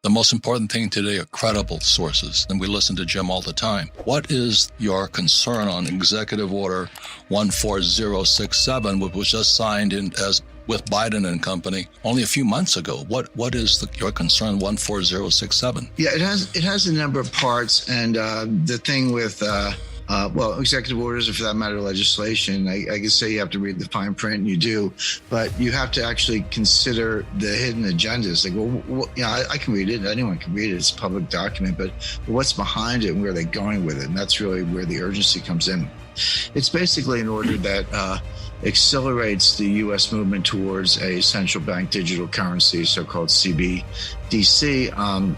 The most important thing today are credible sources, and we listen to Jim all the time. What is your concern on Executive Order 14067, which was just signed with Biden and company only a few months ago? What is your concern 14067? Yeah, it has a number of parts, and the thing with executive orders, or for that matter, legislation, I can say you have to read the fine print, and you do, but you have to actually consider the hidden agendas. Like, I can read it, anyone can read it, it's a public document, but what's behind it and where are they going with it? And that's really where the urgency comes in. It's basically an order that accelerates the U.S. movement towards a central bank digital currency, so-called CBDC.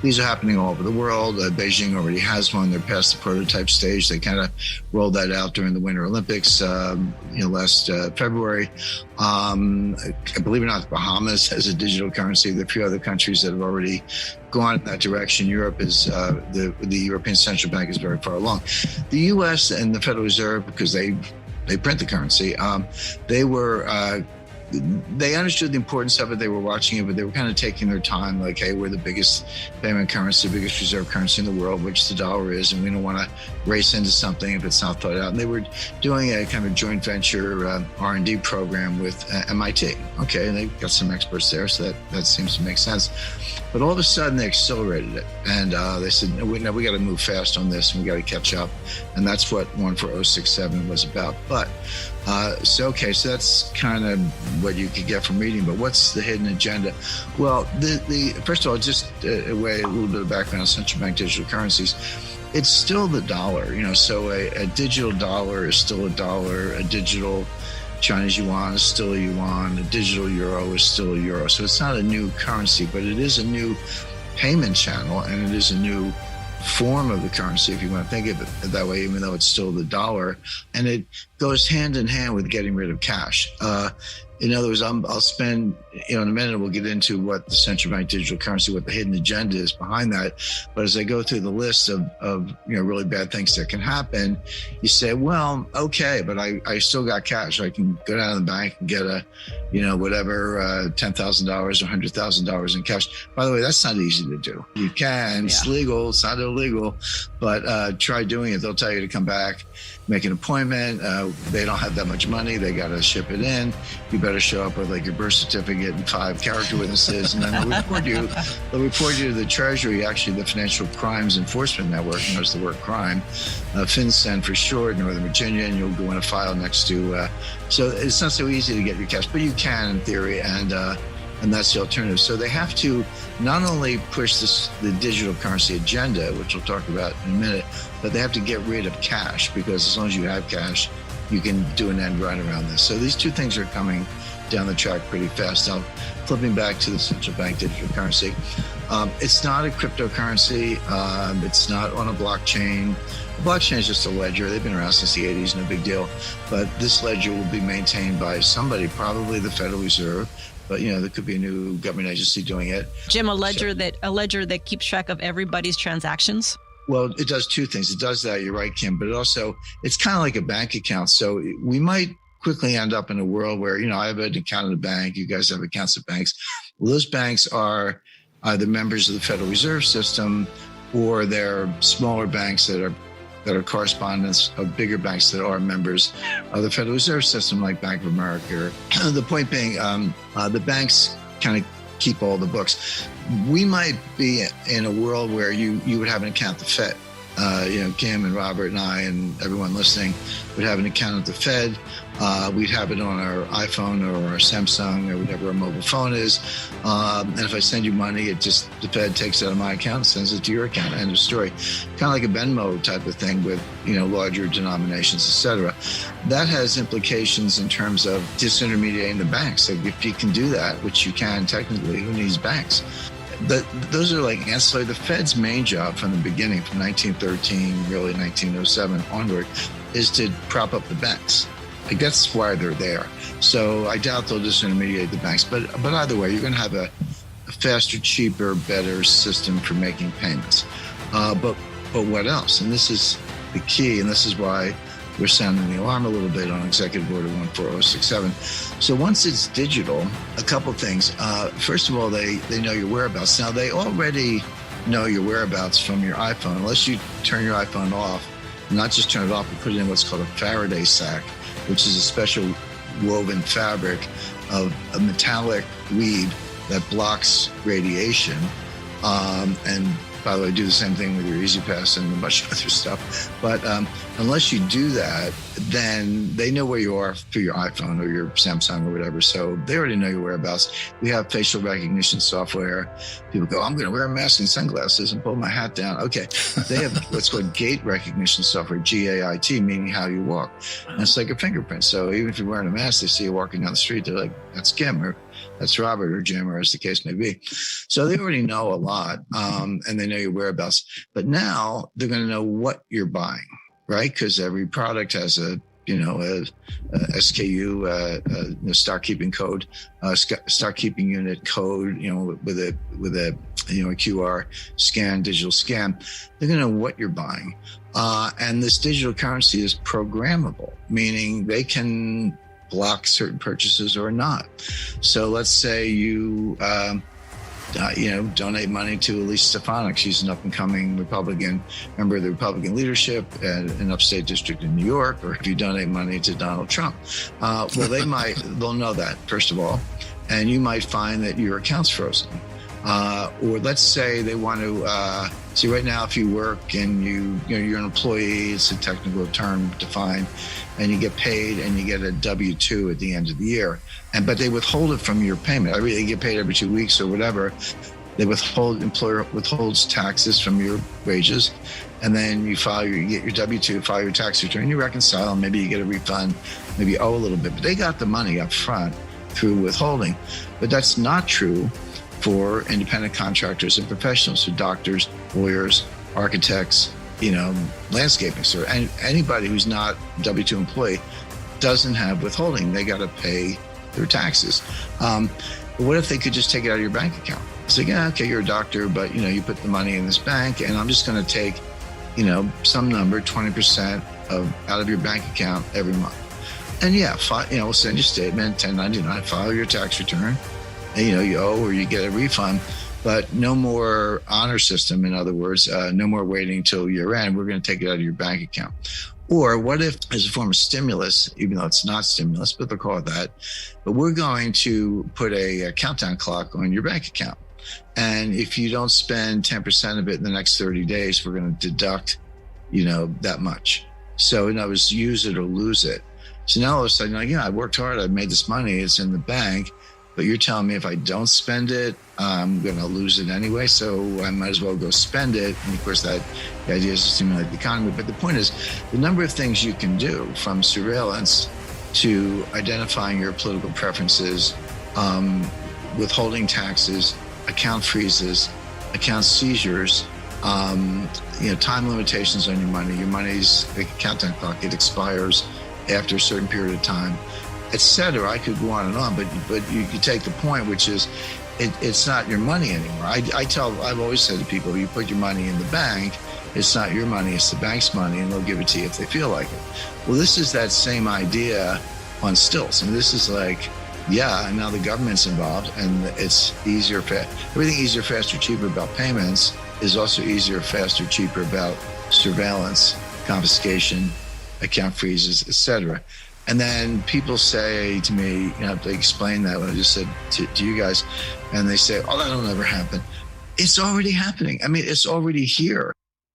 These are happening all over the world. Beijing already has one. They're past the prototype stage. They kind of rolled that out during the Winter Olympics, last February. Believe it or not, the Bahamas has a digital currency. There are a few other countries that have already gone in that direction. Europe is the European Central Bank is very far along. The U.S. and the Federal Reserve, because they print the currency, they understood the importance of it. They were watching it, but they were kind of taking their time. Like, hey, we're the biggest payment currency, biggest reserve currency in the world, which the dollar is, and we don't want to race into something if it's not thought out. And they were doing a kind of joint venture R&D program with MIT. Okay, and they got some experts there, so that seems to make sense. But all of a sudden, they accelerated it, and they said, no, we got to move fast on this, and we got to catch up. And that's what 14067 was about. But so that's kind of what you could get from reading. But what's the hidden agenda? Well, the first of all, just a little bit of background on central bank digital currencies. It's still the dollar, so a digital dollar is still a dollar, a digital Chinese yuan is still a yuan, a digital euro is still a euro. So it's not a new currency, but it is a new payment channel, and it is a new form of the currency, if you want to think of it that way, even though it's still the dollar. And it goes hand in hand with getting rid of cash. In other words, I'll spend, in a minute, we'll get into what the central bank digital currency, what the hidden agenda is behind that. But as I go through the list of really bad things that can happen, you say, well, okay, but I still got cash. I can go down to the bank and get $10,000 or $100,000 in cash. By the way, that's not easy to do. You can, It's legal, it's not illegal, but try doing it. They'll tell you to come back, make an appointment. They don't have that much money. They got to ship it in. You better show up with like your birth certificate and 5 character witnesses, and then they'll report you to the Treasury, actually the Financial Crimes Enforcement Network, notice the word crime, FinCEN for short, Northern Virginia, and you'll go in a file next to, so it's not so easy to get your cash, but you can in theory, and that's the alternative. So they have to not only push the digital currency agenda, which we'll talk about in a minute, but they have to get rid of cash, because as long as you have cash, you can do an end run around this. So these two things are coming down the track pretty fast. Now, flipping back to the central bank digital currency, it's not a cryptocurrency. It's not on a blockchain. A blockchain is just a ledger. They've been around since the 80s, no big deal. But this ledger will be maintained by somebody, probably the Federal Reserve. But there could be a new government agency doing it. Jim, a ledger that keeps track of everybody's transactions. Well, it does two things. It does that, you're right, Kim, but it's kind of like a bank account. So we might quickly end up in a world where, I have an account at a bank, you guys have accounts at banks. Well, those banks are either members of the Federal Reserve System, or they're smaller banks that are correspondents of bigger banks that are members of the Federal Reserve System, like Bank of America. The point being, the banks kind of keep all the books. We might be in a world where you would have an account at the Fed. Kim and Robert and I and everyone listening would have an account at the Fed. We'd have it on our iPhone or our Samsung or whatever our mobile phone is. And if I send you money, the Fed takes it out of my account and sends it to your account. End of story. Kind of like a Venmo type of thing with, larger denominations, et cetera. That has implications in terms of disintermediating the banks. Like, if you can do that, which you can technically, who needs banks? Those are like ancillary. The Fed's main job from the beginning, from 1913, really 1907 onward, is to prop up the banks. Like, that's why they're there. So I doubt they'll disintermediate the banks. But either way, you're going to have a faster, cheaper, better system for making payments. But what else? And this is the key, and this is why we're sounding the alarm a little bit on Executive Order 14067. So once it's digital, a couple things. First of all, they know your whereabouts. Now, they already know your whereabouts from your iPhone, unless you turn your iPhone off, not just turn it off, but put it in what's called a Faraday sac, which is a special woven fabric of a metallic weave that blocks radiation. And by the way, do the same thing with your Easy Pass and a bunch of other stuff. But unless you do that, then they know where you are through your iPhone or your Samsung or whatever. So they already know your whereabouts. We have facial recognition software. People go, I'm going to wear a mask and sunglasses and pull my hat down. Okay. They have what's called gait recognition software, GAIT, meaning how you walk. And it's like a fingerprint. So even if you're wearing a mask, they see you walking down the street. They're like, that's Kim, or that's Robert, or Jim, or as the case may be. So they already know a lot, and they know your whereabouts. But now they're going to know what you're buying, right? Because every product has a SKU, stock keeping code, stock keeping unit code, with a QR scan, digital scan. They're going to know what you're buying, and this digital currency is programmable, meaning they can block certain purchases or not. So let's say you donate money to Elise Stefanik. She's an up-and-coming Republican member of the Republican leadership in upstate district in New York. Or if you donate money to Donald Trump, they'll know that, first of all, and you might find that your account's frozen. Or let's say they want to see right now, if you work and you're an employee, it's a technical term defined, and you get paid and you get a W-2 at the end of the year, but they withhold it from your payment. They get paid every 2 weeks or whatever. Employer withholds taxes from your wages, and then you get your W-2, file your tax return, you reconcile, maybe you get a refund, maybe you owe a little bit, but they got the money up front through withholding. But that's not true for independent contractors and professionals, so doctors, lawyers, architects, landscaping. So anybody who's not a W-2 employee doesn't have withholding. They got to pay their taxes. But what if they could just take it out of your bank account? It's like, yeah, okay, you're a doctor, but you put the money in this bank, and I'm just going to take, some number, 20% out of your bank account every month. And yeah, we'll send you a statement, 1099, file your tax return, and you owe or you get a refund. But no more honor system. In other words, no more waiting until year end. We're going to take it out of your bank account. Or what if, as a form of stimulus, even though it's not stimulus, but they'll call it that, but we're going to put a countdown clock on your bank account. And if you don't spend 10% of it in the next 30 days, we're going to deduct, that much. So in other words, use it or lose it. So now all of a sudden, I worked hard. I made this money. It's in the bank. But you're telling me if I don't spend it, I'm going to lose it anyway. So I might as well go spend it. And of course, the idea is to stimulate the economy. But the point is, the number of things you can do, from surveillance to identifying your political preferences, withholding taxes, account freezes, account seizures, time limitations on your money. Your money's a countdown clock. It expires after a certain period of time, etc. I could go on and on, but you could take the point, which is it's not your money anymore. I've always said to people, you put your money in the bank, it's not your money, it's the bank's money, and they'll give it to you if they feel like it. Well, this is that same idea on stilts. This is like, and now the government's involved, and it's easier, everything easier, faster, cheaper about payments is also easier, faster, cheaper about surveillance, confiscation, account freezes, etc. And then people say to me, they explain that what I just said to you guys, and they say, that'll never happen. It's already happening. It's already here.